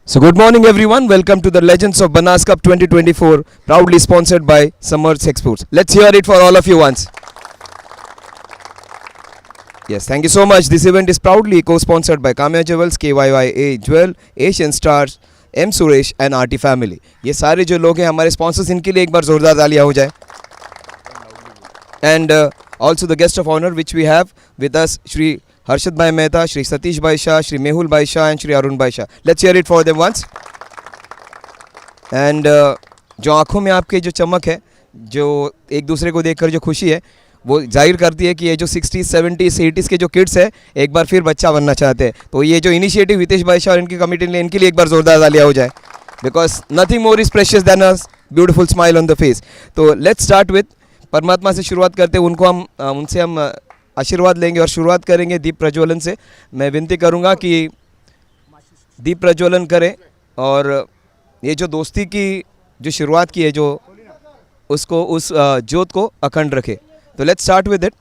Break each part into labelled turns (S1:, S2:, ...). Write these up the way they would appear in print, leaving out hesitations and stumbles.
S1: So good morning everyone. Welcome to the Legends of Banas Cup 2024, proudly sponsored by Samarth Exports. Let's hear it for all of you once. Yes, thank you so much. This event is proudly co-sponsored by Kamya Jewels, KYYA Jewel, Asian Stars, M Suresh and RT Family. ये सारे जो लोग हैं हमारे sponsors, इनके लिए एक बार जोरदार तालियां हो जाए. And also the guest of honor which we have with us, Shri Harshad Bhai Mehta, Shri Satish Bhai Shah, Shri Mehul Bhai Shah and Shri Arun Bhai Shah. Let's hear it for them once. And जो आँखों में आपके जो चमक है, जो एक दूसरे को देखकर जो खुशी है, वो जाहिर करती है कि ये जो 60s, 70s, 80s के जो किड्स हैं एक बार फिर बच्चा बनना चाहते हैं. तो ये जो इनिशिएटिव हितेश भाई शाह और इनकी कमेटी ने, इनके लिए एक बार जोरदार तालियां हो जाए. Because nothing more is precious than a beautiful smile on the face. तो लेट्स स्टार्ट विथ परमात्मा से शुरुआत करते हैं. उनको हम उनसे हम आशीर्वाद लेंगे और शुरुआत करेंगे दीप प्रज्वलन से. मैं विनती करूँगा कि दीप प्रज्वलन करें और ये जो दोस्ती की जो शुरुआत की है, जो उसको उस ज्योत को अखंड रखे. तो let's start with it.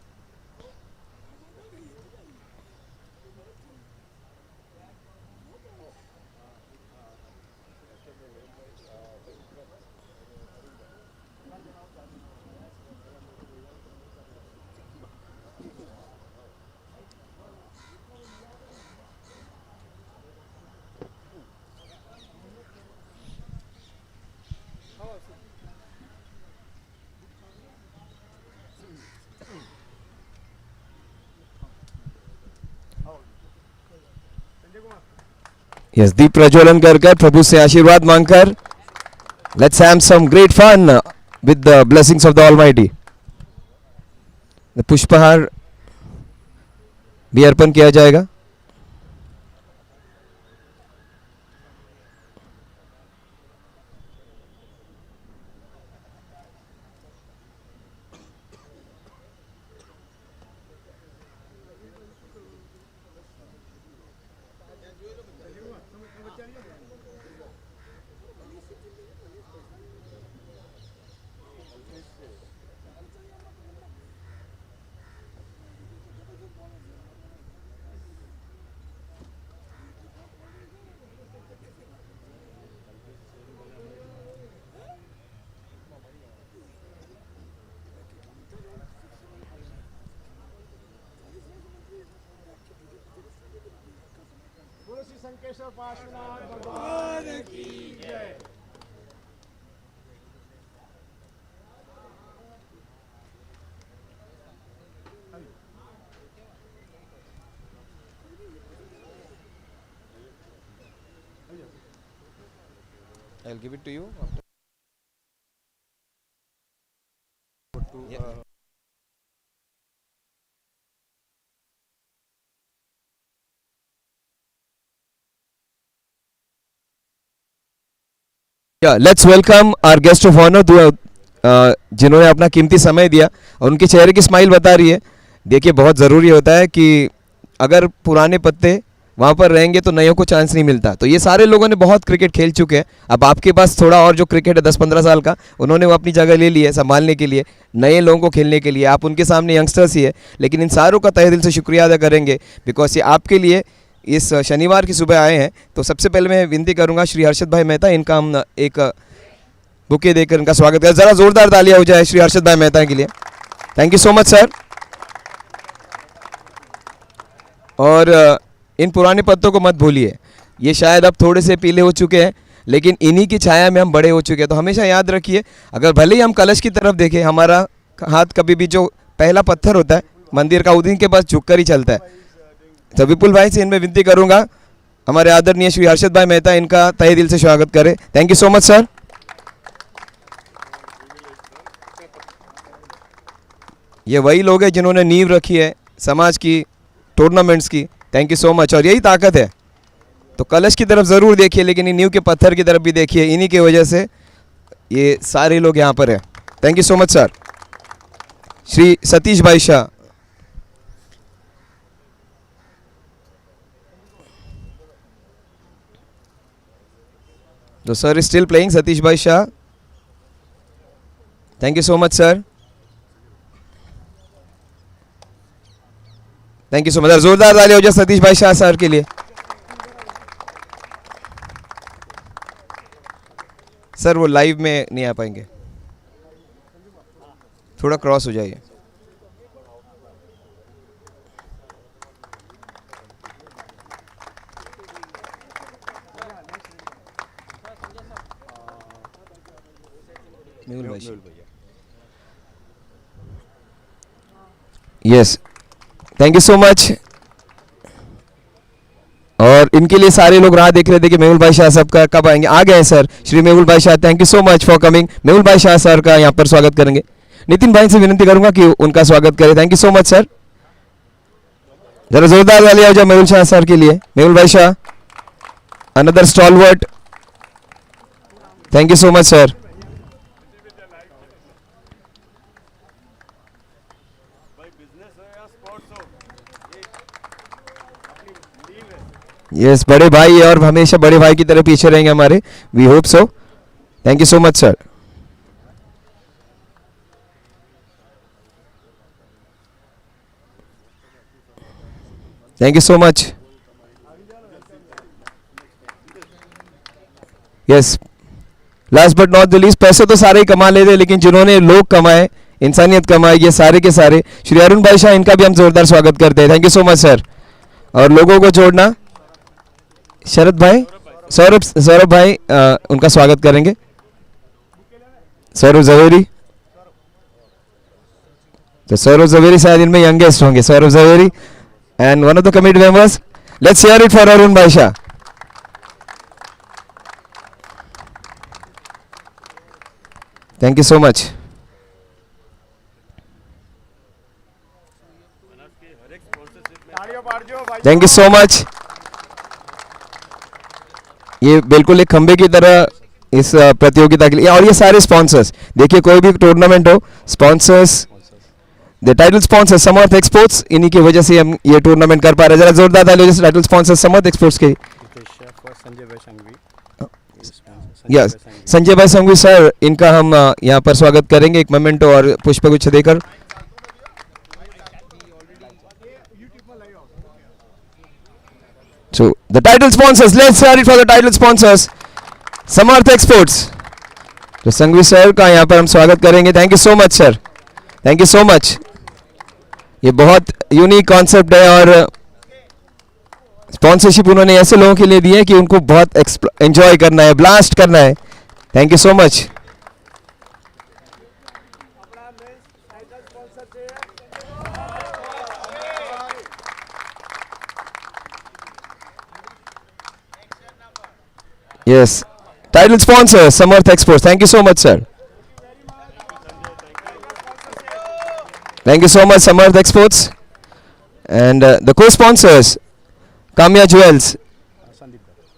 S1: Yes, दीप प्रज्वलन कर कर प्रभु से आशीर्वाद मांगकर let's have some great fun with the blessings of the almighty. पुष्पहार भी अर्पण किया जाएगा. I'll give it to you after. Yeah, let's welcome our guest of honor जिन्होंने अपना कीमती समय दिया और उनके चेहरे की स्माइल बता रही है. देखिए, बहुत ज़रूरी होता है कि अगर पुराने पत्ते वहाँ पर रहेंगे तो नयों को चांस नहीं मिलता. तो ये सारे लोगों ने बहुत क्रिकेट खेल चुके हैं. अब आपके पास थोड़ा और जो क्रिकेट है 10-15 साल का, उन्होंने वो अपनी जगह ले ली है संभालने के लिए, नए लोगों को खेलने के लिए. आप उनके सामने यंगस्टर्स ही है, लेकिन इन सारों का तहे दिल से शुक्रिया अदा करेंगे बिकॉज ये आपके लिए इस शनिवार की सुबह आए हैं. तो सबसे पहले मैं विनती करूँगा श्री हर्षद भाई मेहता, इनका हम एक बुके देकर इनका स्वागत करें. ज़रा ज़ोरदार तालियां हो जाए श्री हर्षद भाई मेहता के लिए. Thank you so much sir. और इन पुराने पत्तों को मत भूलिए. ये शायद अब थोड़े से पीले हो चुके हैं, लेकिन इन्हीं की छाया में हम बड़े हो चुके हैं. तो हमेशा याद रखिए, अगर भले ही हम कलश की तरफ देखें, हमारा हाथ कभी भी जो पहला पत्थर होता है मंदिर का, उन्हीं के पास झुककर ही चलता है. तो विपुल भाई से इनमें विनती करूंगा, हमारे आदरणीय श्री हर्षद भाई मेहता, इनका तहे दिल से स्वागत करें. Thank you so much sir. ये वही लोग हैं जिन्होंने नींव रखी है समाज की, टूर्नामेंट्स की. Thank you so much. और यही ताकत है. तो कलश की तरफ ज़रूर देखिए, लेकिन इन नींव के पत्थर की तरफ भी देखिए. इन्हीं की वजह से ये सारे लोग यहाँ पर हैं. Thank you so much sir. Shri Satish bhai Shah. तो sir is still playing. Satish bhai Shah, thank you so much sir. Thank you so much. जोरदार ताली हो जाए सतीश भाई शाह सर के लिए. सर वो लाइव में नहीं आ पाएंगे, थोड़ा क्रॉस हो जाइए. मेहुल भाई. Yes, thank you so much. और इनके लिए सारे लोग राह देख रहे थे कि मेहुल भाई शाह साहब का कब आएंगे. आ गए सर, श्री मेहुल भाई Shah. Thank you so much for coming. Mehul भाई शाह सर का यहाँ पर स्वागत करेंगे. नितिन भाई से विनती करूंगा कि उनका स्वागत करें. Thank you so much sir. जरा जोरदार ताली हो जाए मेहुल शाह सर के लिए. मेहुल भाई Shah, another stalwart. Thank you so much sir. Yes, बड़े भाई और हमेशा बड़े भाई की तरह पीछे रहेंगे हमारे. We hope so. Thank you so much sir. Thank you so much. Yes, last but not the least, पैसे तो सारे ही कमा लेते लेकिन जिन्होंने लोग कमाए, इंसानियत कमाई, ये सारे के सारे श्री अरुण भाई शाह, इनका भी हम जोरदार स्वागत करते हैं. Thank you so much sir. और लोगों को जोड़ना, शरद भाई, सौरभ भाई, उनका स्वागत करेंगे. सौरभ जवेरी. तो सौरभ जवेरी शायद इनमें यंगेस्ट होंगे. Saurabh Javeri and one of the committee members. Let's hear it for Arun bhai Shah. Thank you so much. Thank you so much. ये बिल्कुल एक खंबे की तरह इस प्रतियोगिता के लिए. और ये सारे स्पॉन्सर्स, देखिए कोई भी टूर्नामेंट हो, sponsors, the title sponsors Samarth exports, इन्हीं की वजह से हम ये टूर्नामेंट कर पा रहे हैं. जरा जोरदार ताली हो जाए टाइटल स्पॉन्सर्स समर्थ एक्सपोर्ट्स के. यस, संजय भाई संघवी सर, इनका हम यहाँ पर स्वागत करेंगे एक मोमेंटो और पुष्पगुच्छ देकर. So the title sponsors, let's hear it for the title sponsors. Samarth exports. तो संघवी सर का यहाँ पर हम स्वागत करेंगे. Thank you so much sir. Thank you so much. ये बहुत यूनिक कॉन्सेप्ट है और स्पॉन्सरशिप उन्होंने ऐसे लोगों के लिए दी है कि उनको बहुत एंजॉय करना है, ब्लास्ट करना है. Thank you so much. Yes, title sponsor Samarth Exports. Thank you so much sir. Thank you so much Samarth Exports. And the co-sponsors Kamya jewels,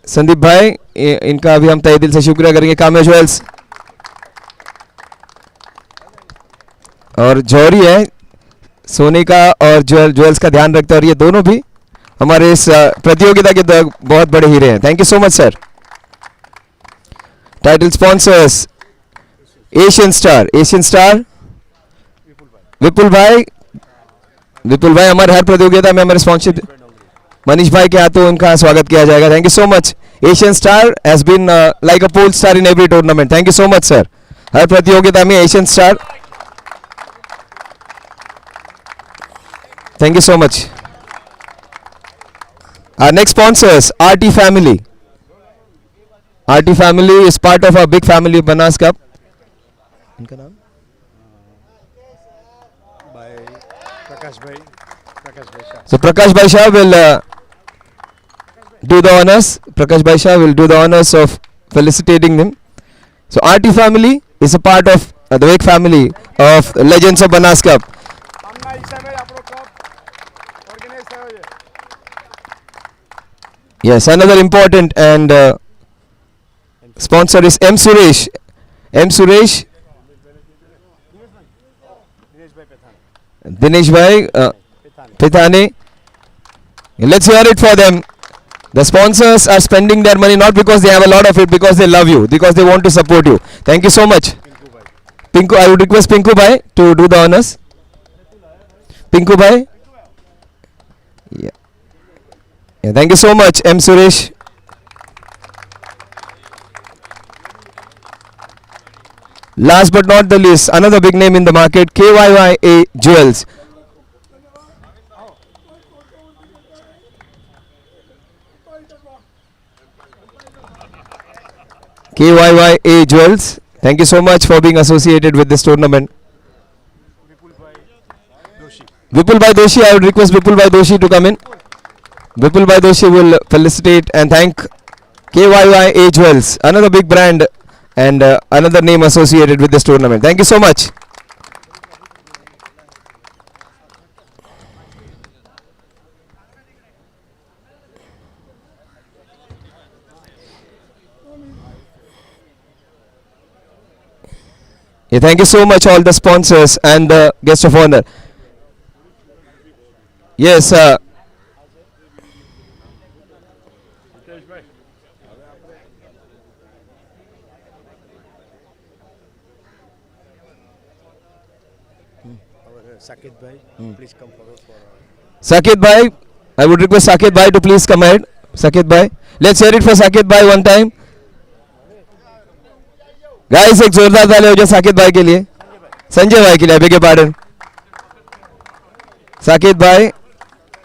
S1: Sandeep भाई, इनका भी हम तहे दिल से शुक्रिया करेंगे. काम्या ज्वेल्स और जौहरी है, सोने का और ज्वेल्स का ध्यान रखते हैं और ये दोनों भी हमारे इस प्रतियोगिता के बहुत बड़े हीरे हैं. Thank you so much sir. Title sponsors Asian star Vipul bhai. Vipul भाई हमारे हर प्रतियोगिता में हमारे स्पॉन्सरशिप, मनीष भाई के हाथों उनका स्वागत किया जाएगा. Thank you so much. Asian star has been like a pole star in every tournament. Thank you so much sir. हर प्रतियोगिता में Asian star. Thank you so much. Our next sponsors RT Family. RT Family is part of our big family of Banas Cup. इनका नाम?
S2: By Prakash Bhai.
S1: So Prakash Bhai Shah will do the honors. Prakash Bhai Shah will do the honors of felicitating them. So RT Family is a part of the big family of Legends of Banas Cup. Yes, another important and sponsor is M Suresh. M Suresh, Dinesh Bhai Pithane. Let's hear it for them. The sponsors are spending their money not because they have a lot of it, because they love you, because they want to support you. Thank you so much. Pinku, I would request Pinku Bhai to do the honors. Pinku Bhai. Yeah. Thank you so much, M Suresh. Last but not the least, another big name in the market, KYYA Jewels. KYYA Jewels, thank you so much for being associated with this tournament. Vipulbhai Doshi, I would request Vipulbhai Doshi to come in. Vipulbhai Doshi will felicitate and thank KYYA Jewels, another big brand and another name associated with this tournament. Thank you so much. Yeah, thank you so much all the sponsors and the guest of honor. Yes,
S2: Sakit Bhai, please come forward for.
S1: Sakit Bhai, I would request Sakit Bhai to please come ahead. Sakit Bhai, let's hear it for Sakit Bhai one time. Guys एक जोरदार ताली हो जाए साकिब भाई के लिए, संजय भाई के लिए, बेगे पार्डन. साकिब भाई,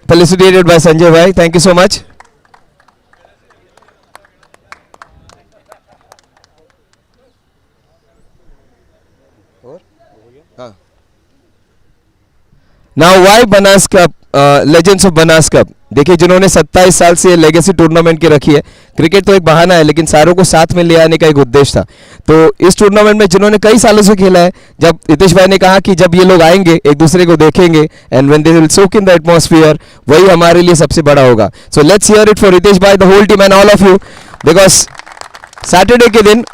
S1: felicitated by संजय भाई, thank you so much. Now why Banas Cup, Legends of Banas Cup? देखिए जिन्होंने 27 साल से लेगेसी टूर्नामेंट की रखी है, क्रिकेट तो एक बहाना है लेकिन सारों को साथ में ले आने का एक उद्देश्य था. तो इस टूर्नामेंट में जिन्होंने कई सालों से खेला है, जब हितेश भाई ने कहा कि जब ये लोग आएंगे एक दूसरे को देखेंगे and when they will soak in the atmosphere, वही हमारे लिए सबसे बड़ा होगा. So let's hear it for Hitesh bhai, the whole team and all of you, because Saturday के दिन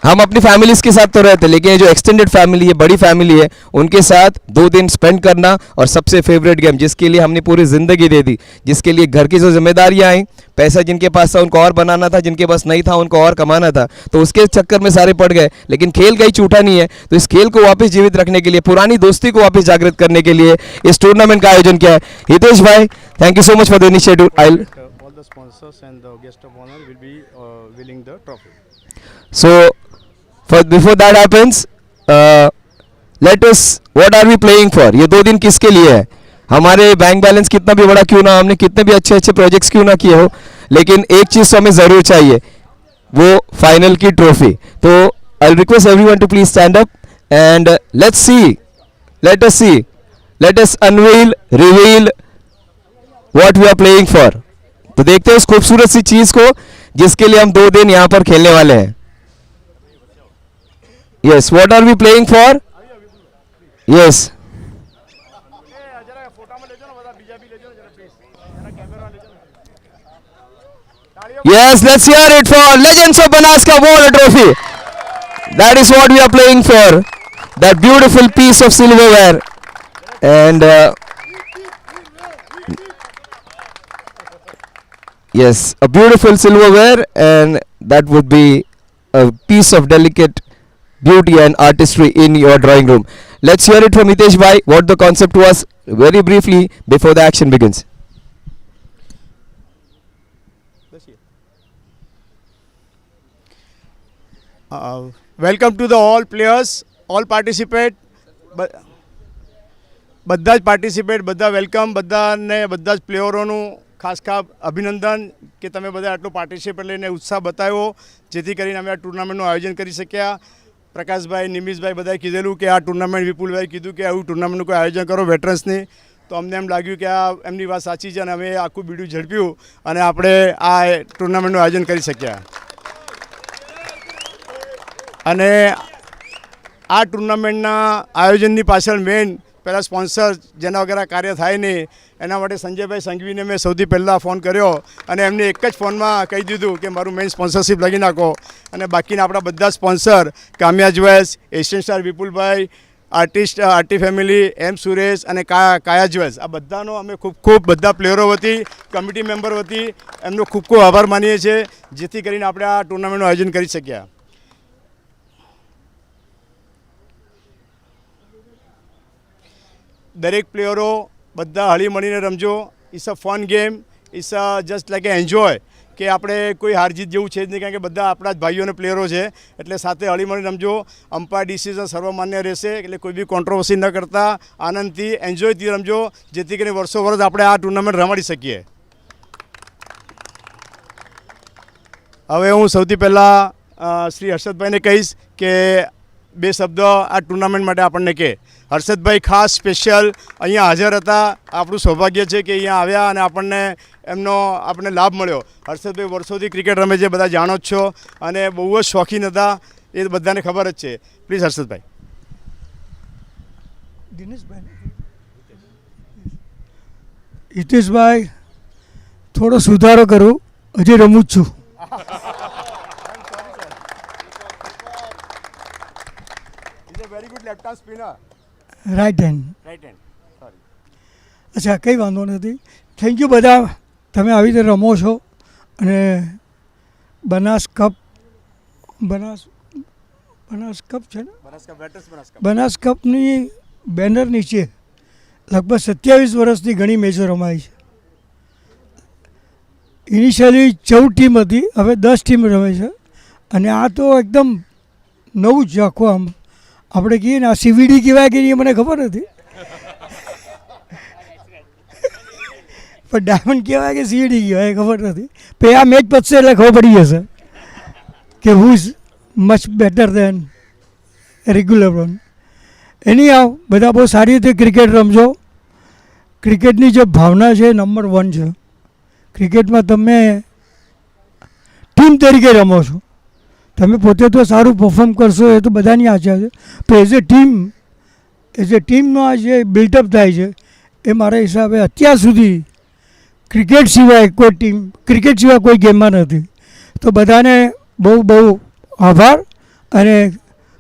S1: हम अपनी फैमिलीज के साथ तो रहते, लेकिन ये जो एक्सटेंडेड फैमिली है, बड़ी फैमिली है, उनके साथ 2 दिन स्पेंड करना और सबसे फेवरेट गेम जिसके लिए हमने पूरी ज़िंदगी दे दी, जिसके लिए घर की जो जिम्मेदारियां आई, पैसा जिनके पास था उनको और बनाना था, जिनके पास नहीं था उनको और कमाना था, तो उसके चक्कर में सारे पड़ गए. लेकिन खेल कहीं छूटा नहीं है, तो इस खेल को वापस जीवित रखने के लिए, पुरानी दोस्ती को वापस जागृत करने के लिए इस टूर्नामेंट का आयोजन किया है. हितेश भाई, thank you so much for the initiative.
S2: All the sponsors and the guest of honor will be winning the trophy.
S1: So before that happens, let us, what are we playing for? ये 2 दिन किसके लिए है? हमारे bank balance कितना भी बड़ा क्यों ना, हमने कितने भी अच्छे अच्छे प्रोजेक्ट्स क्यों ना किए हो, लेकिन एक चीज़ तो हमें ज़रूर चाहिए, वो फाइनल की ट्रॉफी. तो I request everyone to please stand up and let's see, let us unveil, reveal what we are playing for. तो देखते हैं उस खूबसूरत सी चीज़ को जिसके लिए हम 2 दिन यहाँ पर खेलने वाले हैं. Yes, what are we playing for? Yes. Yes, let's hear it for Legends of Banaskap Water Trophy. That is what we are playing for. That beautiful piece of silverware. And yes, a beautiful silverware, and that would be a piece of delicate beauty and artistry in your drawing room. Let's hear it from Hitesh bhai what the concept was very briefly before the action begins.
S2: Welcome to the all players, all participate. બધા જ participate, બધા welcome, બધાને બધા જ પ્લેયરોનું ખાસ અભિનંદન કે તમે બધા આટલું પાર્ટિસિપેટ લઈને ઉત્સાહ બતાવ્યો, જેથી કરીને અમે આ ટુર્નામેન્ટનું આયોજન કરી શક્યા. પ્રકાશભાઈ, નિમિષભાઈ બધાએ કીધેલું કે આ ટુર્નામેન્ટ, વિપુલભાઈ કીધું કે આવું ટુર્નામેન્ટનું કોઈ આયોજન કરો વેટરન્સની, તો અમને એમ લાગ્યું કે આ એમની વાત સાચી છે અને અમે આખું બીડું ઝડપ્યું અને આપણે આ ટુર્નામેન્ટનું આયોજન કરી શક્યા. અને આ ટુર્નામેન્ટના આયોજનની પાછળ મેઇન પહેલાં સ્પોન્સર જેના વગર આ કાર્ય થાય નહીં, એના માટે સંજયભાઈ સંઘવીને મેં સૌથી પહેલાં ફોન કર્યો અને એમને એક જ ફોનમાં કહી દીધું કે મારું મેઇન સ્પોન્સરશિપ લખી નાખો. અને બાકીના આપણા બધા સ્પોન્સર, કામ્યા જ્વેલ્સ, એશિયન સ્ટાર વિપુલભાઈ, આર્ટિસ્ટ આર્ટી ફેમિલી, એમ સુરેશ અને કાયા જ્વેલ્સ, આ બધાનો અમે ખૂબ બધા પ્લેયરો વતી, કમિટી મેમ્બર વતી એમનો ખૂબ આભાર માનીએ છીએ, જેથી કરીને આપણે આ ટુર્નામેન્ટનું આયોજન કરી શક્યા. દરેક પ્લેયરો બધા હળી મળીને રમજો. It's a fun game, it's a just like a enjoy કે આપણે કોઈ હાર જીત જેવું છે જ નહીં, કારણ કે બધા આપણા જ ભાઈઓ અને પ્લેયરો છે, એટલે સાથે હળીમળી રમજો. અમ્પાયર ડિસિઝન સર્વમાન્ય રહેશે, એટલે કોઈ બી કોન્ટ્રોવર્સી ન કરતા આનંદથી એન્જોયથી રમજો, જેથી કરીને વર્ષો વર્ષ આપણે આ ટુર્નામેન્ટ રમાડી શકીએ. હવે હું સૌથી પહેલાં શ્રી હર્ષદભાઈને કહીશ કે 2 શબ્દ આ ટુર્નામેન્ટ માટે આપણને કહે. હર્ષદભાઈ ખાસ સ્પેશિયલ અહીંયા હાજર હતા. આપણું સૌભાગ્ય છે કે અહીંયા આવ્યા અને આપણને લાભ મળ્યો. હર્ષદભાઈ વર્ષોથી ક્રિકેટ રમે છે, બધા જાણો જ છો, અને બહુ જ શોખીન હતા, એ બધાને ખબર જ છે. પ્લીઝ હર્ષદભાઈ.
S3: હિતેશભાઈ, થોડો સુધારો કરું, હજી રમું જ છું.
S2: Very good left arm spinner.
S3: Right hand.
S2: Right hand. Sorry.
S3: અચ્છા, કંઈ વાંધો નથી. થેન્ક યુ બધા, તમે આવી રીતે રમો છો. અને બનાસ કપ છે ને, બનાસ કપની બેનર નીચે લગભગ 27 વર્ષથી ઘણી મેચો રમાઈ છે. ઇનિશિયલી 14 ટીમ હતી, હવે 10 ટીમ રમે છે. અને આ તો એકદમ નવું જ આખું, આમ આપણે કહીએ ને આ CVD કહેવાય કે નહીં મને ખબર નથી, પણ ડાયમંડ કહેવાય કે CVD કહેવાય ખબર નથી. પછી આ મેચ પતશે એટલે ખબર પડી જશે કે who is much better than regular one. એની બધા બહુ સારી રીતે ક્રિકેટ રમજો. ક્રિકેટની જે ભાવના છે નંબર 1 છે. ક્રિકેટમાં તમે ટીમ તરીકે રમો છો. તમે પોતે તો સારું પરફોર્મ કરશો એ તો બધાની આશા છે, પણ એઝ એ ટીમનો આ જે બિલ્ટઅપ થાય છે એ મારા હિસાબે અત્યાર સુધી ક્રિકેટ સિવાય કોઈ ગેમમાં નથી. તો બધાને બહુ બહુ આભાર અને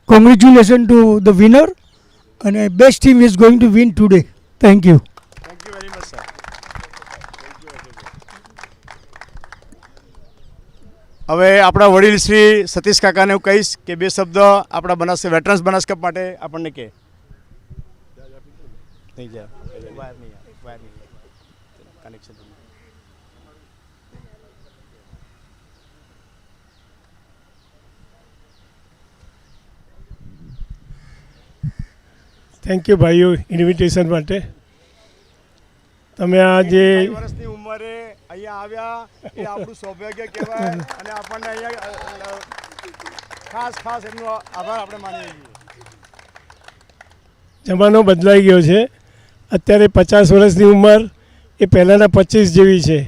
S3: કોંગ્રેચ્યુલેશન ટુ ધ વિનર, અને best team is going to win today. Thank you.
S2: Thank you very much sir. હવે આપણા વડીલ શ્રી સતીશ કાકાને હું કહીશ કે 2 શબ્દ આપણા વેટરન્સ બનાસ કપ માટે આપણને કહે.
S4: થેન્ક યુ ભાઈઓ ઇન્વિટેશન માટે. તમે આ જે
S2: વર્ષની ઉંમરે અહીંયા આવ્યા એ આપણું સૌભાગ્ય કહેવાય, અને આપણને અહીંયા ખાસ એમનો આભાર આપણે માનીએ છીએ.
S4: જમાનો બદલાઈ ગયો છે. અત્યારે 50 વર્ષની ઉંમર એ પહેલાંના 25 જેવી છે.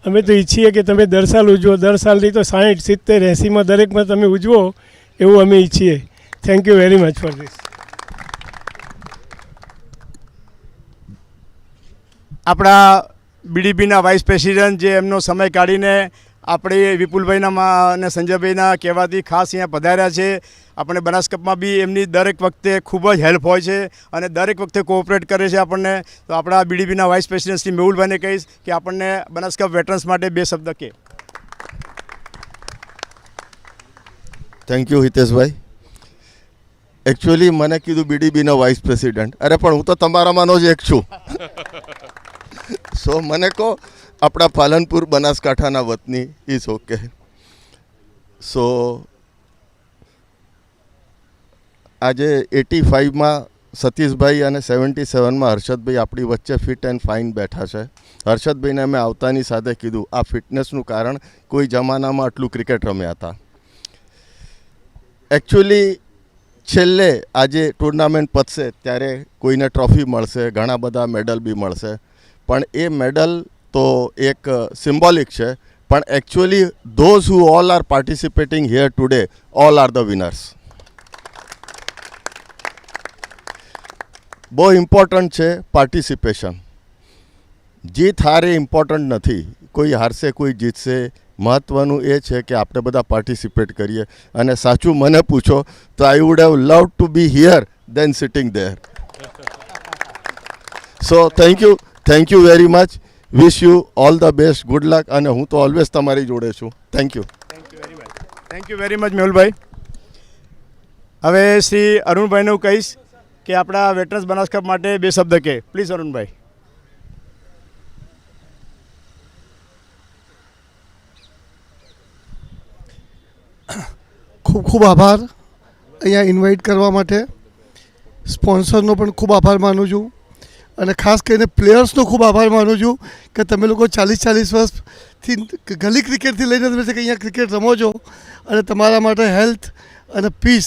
S4: અમે તો ઈચ્છીએ કે તમે દર સાલ ઉજવો, દર સાલની તો 60, 70, 80માં દરેકમાં તમે ઉજવો એવું અમે ઈચ્છીએ. Thank you very much for this.
S2: આપણા BDBના વાઇસ પ્રેસિડેન્ટ જે એમનો સમય કાઢીને આપણે વિપુલભાઈના અને સંજયભાઈના કહેવાથી ખાસ અહીંયા પધાર્યા છે. આપણે બનાસ કપમાં બી એમની દરેક વખતે ખૂબ જ હેલ્પ હોય છે અને દરેક વખતે કોઓપરેટ કરે છે આપણને. તો આપણા BDBના વાઇસ પ્રેસિડેન્ટ શ્રી મેહુલભાઈને કહીશ કે આપણને બનાસ કપ વેટરન્સ માટે 2 શબ્દ કહે.
S5: Thank you Hiteshbhai. એકચ્યુઅલી મને કીધું BDBનો વાઇસ પ્રેસિડેન્ટ. અરે પણ હું તો તમારામાંનો જ એક છું. સો મને કહો આપણા પાલનપુર બનાસકાંઠાના વતની ઇઝ ઓકે. સો આજે 85માં સતીશભાઈ અને 77માં હર્ષદભાઈ આપણી વચ્ચે ફિટ એન્ડ ફાઇન બેઠા છે. હર્ષદભાઈને અમે આવતાની સાથે કીધું આ ફિટનેસનું કારણ કોઈ જમાનામાં આટલું ક્રિકેટ રમ્યા હતા. એકચ્યુઅલી છેલ્લે આજે ટુર્નામેન્ટ પતશે ત્યારે કોઈને ટ્રોફી મળશે, ઘણા બધા મેડલ બી મળશે, પણ એ મેડલ તો એક સિમ્બોલિક છે. પણ actually those who all are participating here today all are the winners. બહુ ઇમ્પોર્ટન્ટ છે પાર્ટિસિપેશન. જીત હાર એ ઇમ્પોર્ટન્ટ નથી. કોઈ હારશે કોઈ જીતશે, મહત્ત્વનું એ છે કે આપણે બધા પાર્ટિસિપેટ કરીએ. અને સાચું મને પૂછો તો I would have love to be here than sitting there. So thank you very much. Wish you all the best, good luck. અને હું તો ઓલવેઝ તમારી જોડે છું. Thank you.
S2: Thank you very much Mehulbhai. હવે શ્રી અરુણભાઈને હું કહીશ કે આપણા વેટરન્સ બનાસ કપ માટે 2 શબ્દ કહે. પ્લીઝ અરુણભાઈ.
S6: ખૂબ ખૂબ આભાર અહીંયા ઇન્વાઇટ કરવા માટે. સ્પોન્સરનો પણ ખૂબ આભાર માનું છું અને ખાસ કરીને પ્લેયર્સનો ખૂબ આભાર માનું છું કે તમે લોકો 40-40 વર્ષથી ગલી ક્રિકેટથી લઈને તમે અહીંયા ક્રિકેટ રમો છો અને તમારા માટે હેલ્થ અને પીસ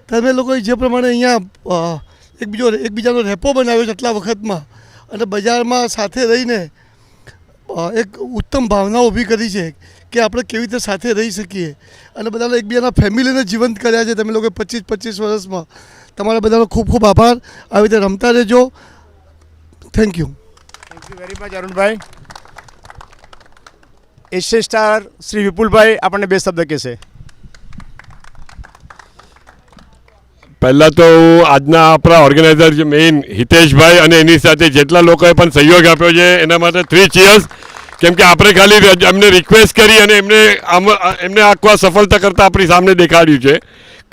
S6: તમે લોકોએ જે પ્રમાણે અહીંયા એકબીજાનો રેપો બનાવ્યો છે આટલા વખતમાં અને બજારમાં સાથે રહીને એક ઉત્તમ ભાવના ઊભી કરી છે કે આપણે કેવી રીતે સાથે રહી શકીએ અને બધાને એકબીજાના ફેમિલીને જીવંત કર્યા છે તમે લોકો 25-25 વર્ષમાં. તમારા બધાનો ખૂબ ખૂબ આભાર. આવી રીતે રમતા રહેજો. Thank you
S2: very much Arunbhai. Asian star Shri Vipulbhai આપણને 2 શબ્દ કહેશે.
S7: પહેલાં તો આજના આપણા ઓર્ગેનાઇઝર જે મેઇન હિતેશભાઈ અને એની સાથે જેટલા લોકોએ પણ સહયોગ આપ્યો છે એના માટે 3 ચીયર્સ. કેમ કે આપણે ખાલી એમને રિક્વેસ્ટ કરી અને એમને આખું સફળતા કરતાં આપણી સામે દેખાડ્યું છે.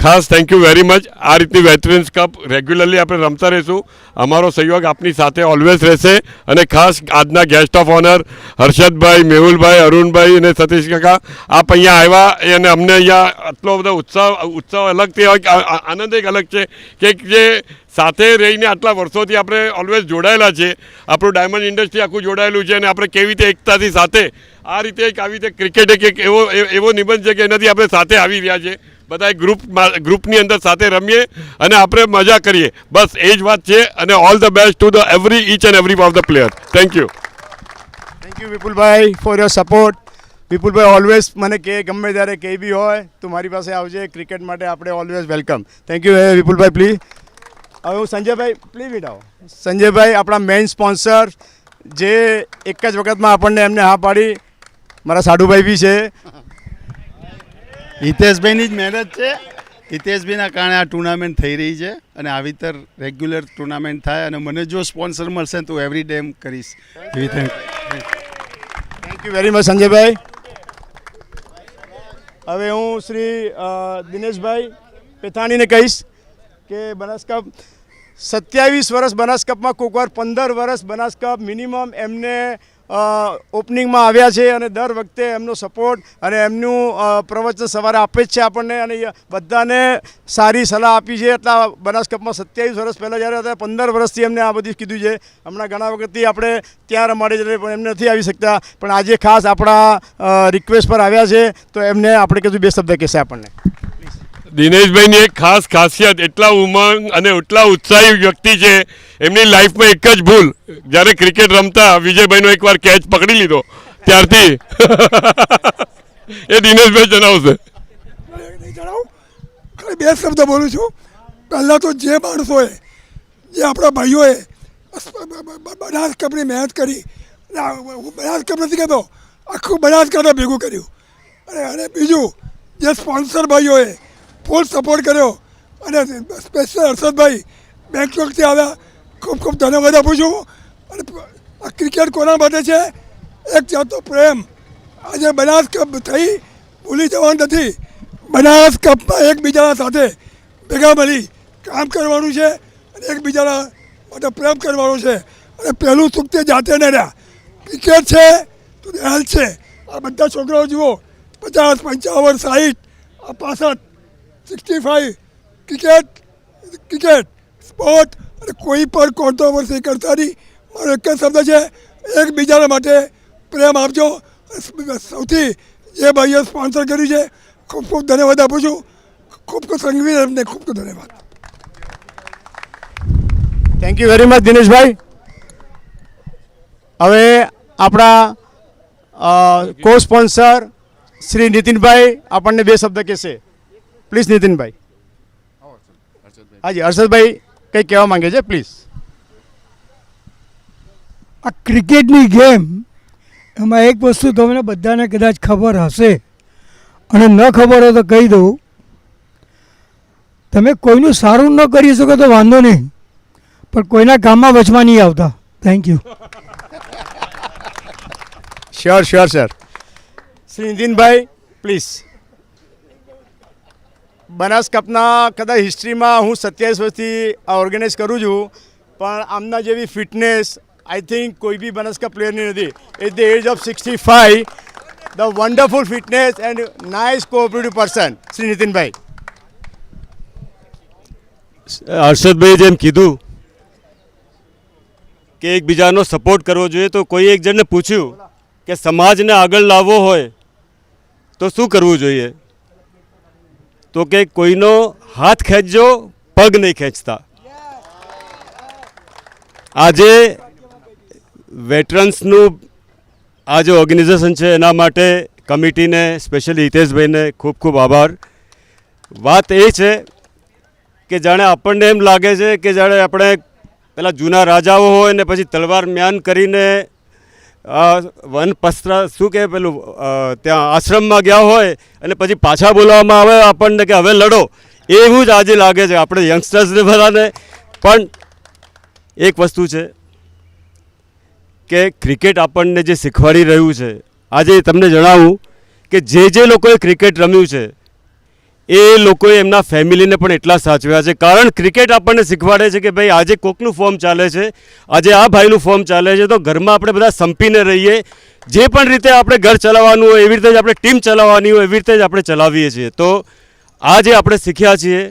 S7: ખાસ થેન્ક યુ વેરી મચ. આ રીતની વેટરન્સ કપ રેગ્યુલરલી આપણે રમતા રહીશું. અમારો સહયોગ આપની સાથે ઓલવેઝ રહેશે અને ખાસ આજના ગેસ્ટ ઓફ ઓનર હર્ષદભાઈ, મેહુલભાઈ, અરુણભાઈ અને સતીશ કાકા આપ અહીંયા આવ્યા અને અમને અહીંયા આટલો બધો ઉત્સાહ અલગથી આનંદ એક અલગ છે કે જે સાથે રહીને આટલા વર્ષોથી આપણે ઓલવેઝ જોડાયેલા છે. આપણું ડાયમંડ ઇન્ડસ્ટ્રી આખું જોડાયેલું છે અને આપણે કેવી રીતે એકતાથી સાથે આ રીતે એક આવી રીતે ક્રિકેટ એક એવો નિબંધ છે કે એનાથી આપણે સાથે આવી રહ્યા છે. બધા ગ્રુપની અંદર સાથે રમીએ અને આપણે મજા કરીએ. બસ એ જ વાત છે અને all the best to the each and every of the player. Thank you.
S2: Thank you Vipulbhai for your support. Vipulbhai always મને કે ગમે ત્યારે કંઈ બી હોય તું મારી પાસે આવજે. ક્રિકેટ માટે આપણે always welcome. Thank you Vipulbhai. Please હવે હું સંજયભાઈ પ્લીઝ બેટાવો. સંજયભાઈ આપણા મેઇન સ્પોન્સર જે એક જ વખતમાં આપણને એમને હા પાડી. મારા સાડુભાઈ બી છે.
S8: હિતેશભાઈની જ મહેનત છે. હિતેશભાઈના કારણે આ ટુર્નામેન્ટ થઈ રહી છે અને આવી રીતે રેગ્યુલર ટુર્નામેન્ટ થાય અને મને જો સ્પોન્સર મળશે તો એવરી ડે કરીશ.
S2: થેન્ક યુ વેરી મચ સંજયભાઈ. હવે હું શ્રી દિનેશભાઈ પેથાણીને કહીશ કે બનાસ કપ 27 વર્ષ બનાસ કપમાં કોઈકવાર 15 વર્ષ બનાસ કપ મિનિમમ એમને ઓપનિંગમાં આવ્યા છે અને દર વખતે એમનો સપોર્ટ અને એમનું પ્રવચન સવારે આપે જ છે આપણને અને બધાને સારી સલાહ આપી છે. એટલા બનાસ કપમાં 27 વર્ષ પહેલાં જ્યારે હતા 15 વર્ષથી એમને આ બધું કીધું છે. હમણાં ઘણા વખતથી આપણે ત્યાં રમાડીએ છીએ પણ એમને નથી આવી શકતા પણ આજે ખાસ આપણા રિક્વેસ્ટ પર આવ્યા છે તો એમને આપણે કીધું 2 શબ્દ કહેશે આપણને.
S7: દિનેશભાઈની એક ખાસ ખાસિયત એટલા ઉમંગ અને એટલા ઉત્સાહી વ્યક્તિ છે. એમની લાઈફમાં એક જ ભૂલ જ્યારે ક્રિકેટ રમતા વિજયભાઈનો એકવાર કેચ પકડી લીધો ત્યારથી એ દિનેશભાઈ જણાવશે.
S9: ખાલી 2 શબ્દ બોલું છું. પહેલાં તો જે માણસોએ જે આપણા ભાઈઓએ બનાસ કપની મહેનત કરી હું બનાસ કપ નથી કહેતો આખું બનાસકાંઠા ભેગું કર્યું અને બીજું જે સ્પોન્સર ભાઈઓએ ફૂલ સપોર્ટ કર્યો અને સ્પેશિયલ હર્ષદભાઈ બેંગલોરથી આવ્યા ખૂબ ખૂબ ધન્યવાદ આપું છું. અને આ ક્રિકેટ કોના માટે છે? એક જાતનો પ્રેમ. આજે બનાસ કપ થઈ ભૂલી જવાનું નથી. બનાસ કપમાં એકબીજાના સાથે ભેગા મળી કામ કરવાનું છે અને એકબીજાના માટે પ્રેમ કરવાનો છે અને પહેલું સુખ તે જાતે ન રહ્યા. ક્રિકેટ છે તો હેલ્થ છે. આ બધા છોકરાઓ જુઓ 50, 55, 60, 65, 65 ક્રિકેટ સ્પોર્ટ અને કોઈ પણ કોન્ટ્રોવર્સી કરતા નહીં. મારો એક જ શબ્દ છે એકબીજાના માટે પ્રેમ આપજો. સૌથી જે ભાઈઓ સ્પોન્સર કર્યું છે ખૂબ ખૂબ ધન્યવાદ આપું છું. ખૂબ ખૂબ સંઘવી એમને ખૂબ ખૂબ ધન્યવાદ.
S2: Thank you very much Dineshbhai. હવે આપણા કો સ્પોન્સર શ્રી નીતિનભાઈ આપણને 2 શબ્દ કહેશે. પ્લીઝ નીતિનભાઈ. હાજી હર્ષદભાઈ કંઈ કહેવા માંગે છે પ્લીઝ.
S3: આ ક્રિકેટની ગેમ એમાં એક વસ્તુ તમને બધાને કદાચ ખબર હશે અને ન ખબર હોય તો કહી દઉં. તમે કોઈનું સારું ન કરી શકો તો વાંધો નહીં પણ કોઈના કામમાં વચમાં નહીં આવતા. Thank you.
S2: Sure sir. Shri Nitinbhai please. Banas કપના કદાચ હિસ્ટ્રીમાં હું 27 વર્ષથી આ ઓર્ગેનાઇઝ કરું છું પણ આમના જેવી ફિટનેસ આઈ થિંક કોઈ બી બનાસ કપ પ્લેયરની નથી. At the age of 65 the wonderful fitness and nice cooperative person Shri Nitinbhai.
S10: હર્ષદભાઈએ જેમ કીધું કે એકબીજાનો સપોર્ટ કરવો જોઈએ, તો કોઈ એક જણને પૂછ્યું કે સમાજને આગળ લાવવો હોય તો શું કરવું જોઈએ, તો કે કોઈનો હાથ ખેંચજો, પગ નહીં ખેંચતા. આજે વેટરન્સનું આ જે ઓર્ગેનાઇઝેશન છે એના માટે કમિટીને, સ્પેશિયલી હિતેશભાઈને ખૂબ ખૂબ આભાર. વાત એ છે કે જાણે આપણને એમ લાગે છે કે જાણે આપણે પેલા જૂના રાજાઓ હોય ને પછી તલવાર મ્યાન કરીને વનપસ્ત્ર શું કહે પેલું ત્યાં આશ્રમમાં ગયા હોય અને પછી પાછા બોલાવવામાં આવે આપણને કે હવે લડો, એવું જ આજે લાગે છે આપણે યંગસ્ટર્સને બધાને. પણ એક વસ્તુ છે કે ક્રિકેટ આપણને જે શીખવાડી રહ્યું છે, આજે તમને જણાવું કે જે લોકોએ ક્રિકેટ રમ્યું છે એ લોકોએ એમના ફેમિલીને પણ એટલા સાચવ્યા છે. કારણ ક્રિકેટ આપણને શીખવાડે છે કે ભાઈ આજે કોકનું ફોર્મ ચાલે છે, આજે આ ભાઈનું ફોર્મ ચાલે છે, તો ઘરમાં આપણે બધા સંપીને રહીએ. જે પણ રીતે આપણે ઘર ચલાવવાનું હોય એવી રીતે જ આપણે ટીમ ચલાવવાની હોય એવી રીતે જ આપણે ચલાવીએ છીએ. તો આ જે આપણે શીખ્યા છીએ,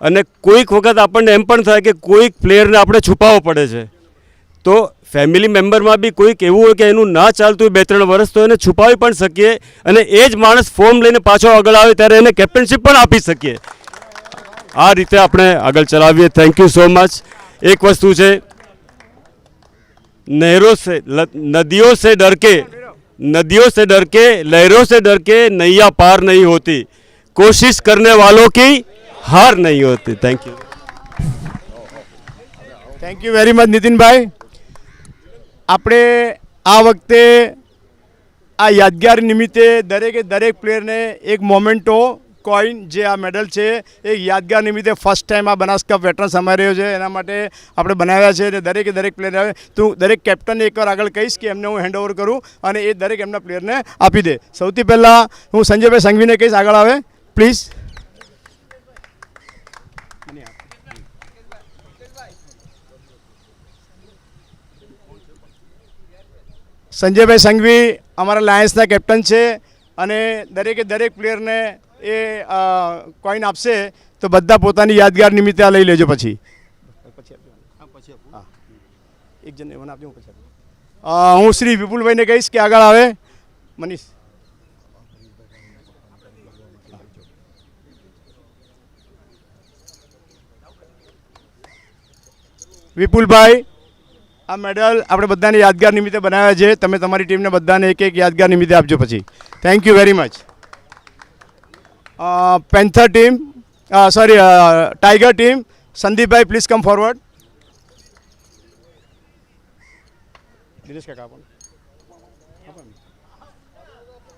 S10: અને કોઈક વખત આપણને એમ પણ થાય કે કોઈક પ્લેયરને આપણે છુપાવવો પડે છે, તો ફેમિલી મેમ્બરમાં બી કોઈક એવું હોય કે એનું ના ચાલતું હોય 2-3 વર્ષ, તો એને છુપાવી પણ શકીએ અને એ જ માણસ ફોર્મ લઈને પાછો આગળ આવે ત્યારે એને કેપ્ટનશીપ પણ આપી શકીએ. આ રીતે આપણે આગળ ચલાવીએ. Thank you so much. એક વસ્તુ છે, નદીઓ સે ડર के लहरों से डर के नैया पार नहीं होती, कोशिश करने वालों की हार नहीं होती. Thank you.
S2: Thank you very much Nitinbhai. આપણે આ વખતે આ યાદગાર નિમિત્તે દરેક પ્લેયરને એક મોમેન્ટો કોઈન, જે આ મેડલ છે એ યાદગાર નિમિત્તે ફર્સ્ટ ટાઈમ આ બનાસ કપ વેટરન્સ અમારી રહ્યો છે એના માટે આપણે બનાવ્યા છે. અને દરેક પ્લેયર આવે, તું દરેક કેપ્ટનને એકવાર આગળ કહીશ કે એમને હું હેન્ડઓવર કરું અને એ દરેક એમના પ્લેયરને આપી દે. સૌથી પહેલાં હું સંજયભાઈ સંઘવીને કહીશ આગળ આવે પ્લીઝ. સંજયભાઈ સંઘવી અમારા લાયન્સના કેપ્ટન છે અને દરેક પ્લેયરને એ કોઈન આપશે, તો બધા પોતાની યાદગાર નિમિત્તે આ લઈ લેજો. પછી એક જણને મને આપજો. હું શ્રી વિપુલભાઈને કહીશ કે આગળ આવે. મનીષ વિપુલભાઈ, આ મેડલ આપણે બધાને યાદગાર નિમિત્તે બનાવ્યા છે. તમે તમારી ટીમને બધાને એક યાદગાર નિમિત્તે આપજો પછી. Thank you very much. Panther team, tiger team, Sandipbhai please come forward.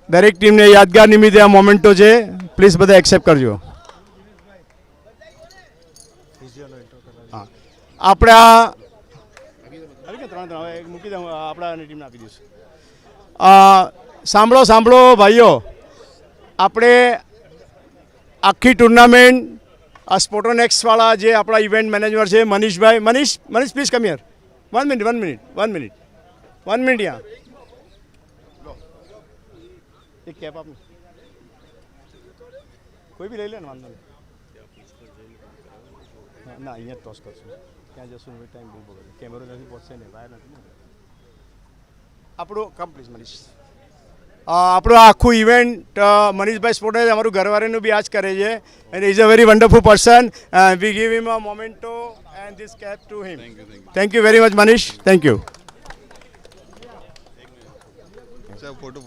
S2: દરેક ટીમને યાદગાર નિમિત્તે આ મોમેન્ટો છે, પ્લીઝ બધા એક્સેપ્ટ કરજો. આપણા મૂકી દઉં, આપણા ટીમને આપી દઈશું. સાંભળો ભાઈઓ, આપણે આખી ટુર્નામેન્ટ સ્પોટોનેક્સવાળા જે આપણા ઇવેન્ટ મેનેજર છે Manishbhai, Manish please come here. 1 minute યા એક કેપ આપને, કોઈ બી લઈ લે ને, વાંધો નહીં. ના અહીંયા જ ટોસ કરશું, ત્યાં જશું ટાઈમ બહુ બગડે, કેમેરો નથી પહોંચશે ને, વાયર નથી. આપણું કમ્પ્લીટ મનીષ, આપણું આખું ઇવેન્ટ મનીષભાઈ સ્પોર્ટેજ અમારું ઘરવાળીનું બી આ જ કરે છે. And is a very wonderful person. We give him a memento and this cap to him. Thank you very much Manish. Thank you.
S5: Photo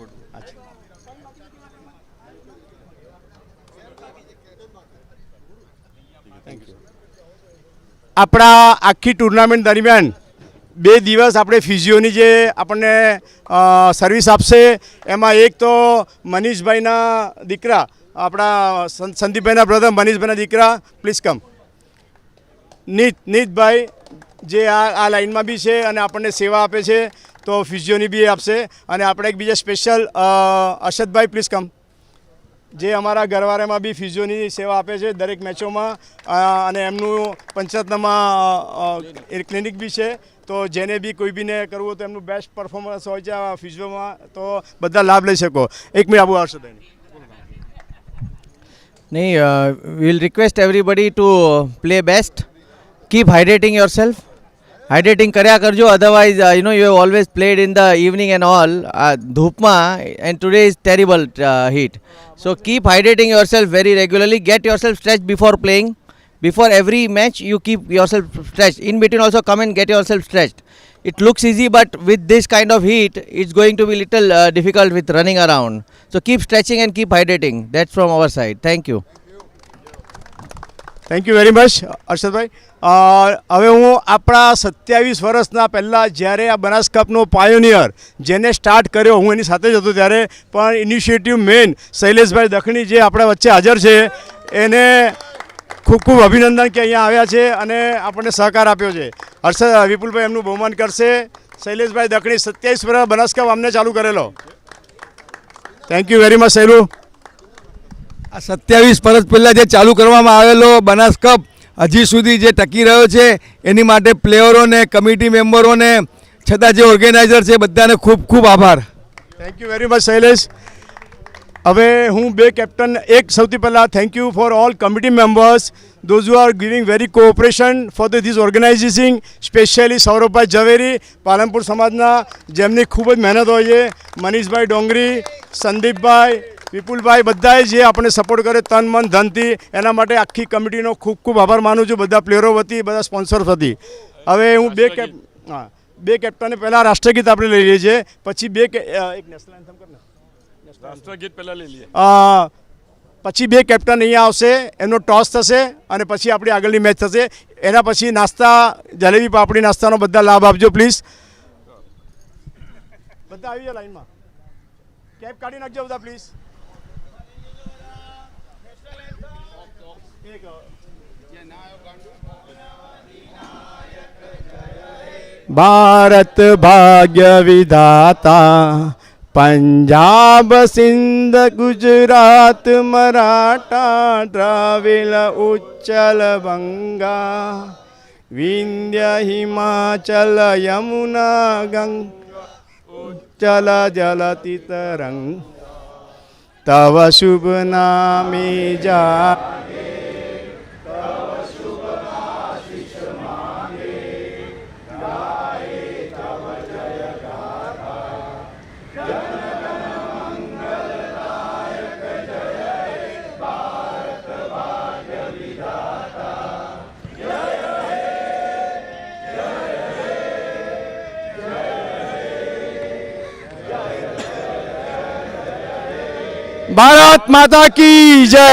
S2: આપણા આખી ટુર્નામેન્ટ દરમિયાન 2 દિવસ આપણે ફિઝિયોની જે આપણને સર્વિસ આપશે, એમાં એક તો મનીષભાઈના દીકરા, આપણા સંદીપભાઈના બ્રધર મનીષભાઈના દીકરા, પ્લીઝ કમ. નીતભાઈ જે આ લાઇનમાં બી છે અને આપણને સેવા આપે છે, તો ફિઝિયોની બી આપશે. અને આપણે એક બીજા સ્પેશિયલ અર્ષદભાઈ પ્લીઝ કમ, જે અમારા ઘરવાળામાં બી ફિઝિયોની સેવા આપે છે દરેક મેચોમાં, અને એમનું પંચાયતનામાં ક્લિનિક બી છે. તો જેને બી કોઈ બીને કરવું હોય તો એમનું બેસ્ટ પરફોર્મન્સ હોય છે આ ફિઝિયોમાં, તો બધા લાભ લઈ શકો. એક મિનિટ આપું હર્ષદભાઈને.
S11: नहीं, we'll request everybody to play best. Keep hydrating yourself. Hydrating કર્યા કરજો, otherwise you have always played in the evening and all ધૂપમાં, and today is terrible heat. So keep hydrating yourself very regularly. Get yourself stretched before playing. Before every match you keep yourself stretched. In between also come and get yourself stretched. It looks easy, but with this kind of heat it's going to be little difficult with running around. So keep stretching and keep hydrating. That's from our side. Thank you.
S2: Thank you very much Harshadbhai. હવે હું આપણા 27 વર્ષના પહેલાં જ્યારે આ Banas કપનો pioneer જેને start કર્યો, હું એની સાથે જ હતો ત્યારે, પણ ઇનિશિયેટિવ મેન શૈલેષભાઈ દખણી જે આપણા વચ્ચે હાજર છે, એને ખૂબ ખૂબ અભિનંદન કે અહીંયા આવ્યા છે અને આપણને સહકાર આપ્યો છે. વિપુલભાઈ એમનું બહુમાન કરશે. શૈલેષભાઈ દખણી 27 વર્ષ બનાસ કપ અમને ચાલુ કરેલો. Thank you very much Shailu.
S12: આ 27 વર્ષ પહેલાં જે ચાલુ કરવામાં આવેલો બનાસ કપ હજી સુધી જે ટકી રહ્યો છે એની માટે પ્લેયરોને, કમિટી મેમ્બરોને, છતાં જે ઓર્ગેનાઇઝર છે બધાને ખૂબ ખૂબ આભાર.
S2: Thank you very much Shailesh. હવે હું બે કેપ્ટન, એક સૌથી પહેલાં thank you for all committee members those who are giving very cooperation for this organizing, specially Saurabhbhai Zaveri Palanpur સમાજના, જેમની ખૂબ જ મહેનત હોય છે, મનીષભાઈ ડોંગરી, સંદીપભાઈ, વિપુલભાઈ, બધાએ જે આપણે સપોર્ટ કરે તન મન ધનથી, એના માટે આખી કમિટીનો ખૂબ ખૂબ આભાર માનું છું, બધા પ્લેયરો વતી, બધા સ્પોન્સર વતી. હવે હું બે કેપ્ટને પહેલાં રાષ્ટ્રગીત આપણે લઈ લઈએ છીએ, પછી એક નેશનલ એન્થમ કરને
S7: રાષ્ટ્રગીત પહેલાં લઈ લઈએ.
S2: પછી બે કેપ્ટન અહીંયા આવશે, એમનો ટોસ થશે અને પછી આપણી આગળની મેચ થશે. એના પછી નાસ્તા, જલેબી પાપડી નાસ્તાનો બધા લાભ આપજો પ્લીઝ. બધા આવી જાઓ લાઈનમાં. કેપ કાઢી નાખજો બધા પ્લીઝ. ભારત ભાગ્ય વિધાતા, પંજાબ સિંધ ગુજરાત મરાઠા દ્રાવિડ ઉચ્ચલ બંગા, વિંધ્ય હિમાચલ યમુના ગંગા ઉચ્ચલ જલતિ તરંગ, તવ શુભ નામે જા ભારત માતા કી જય.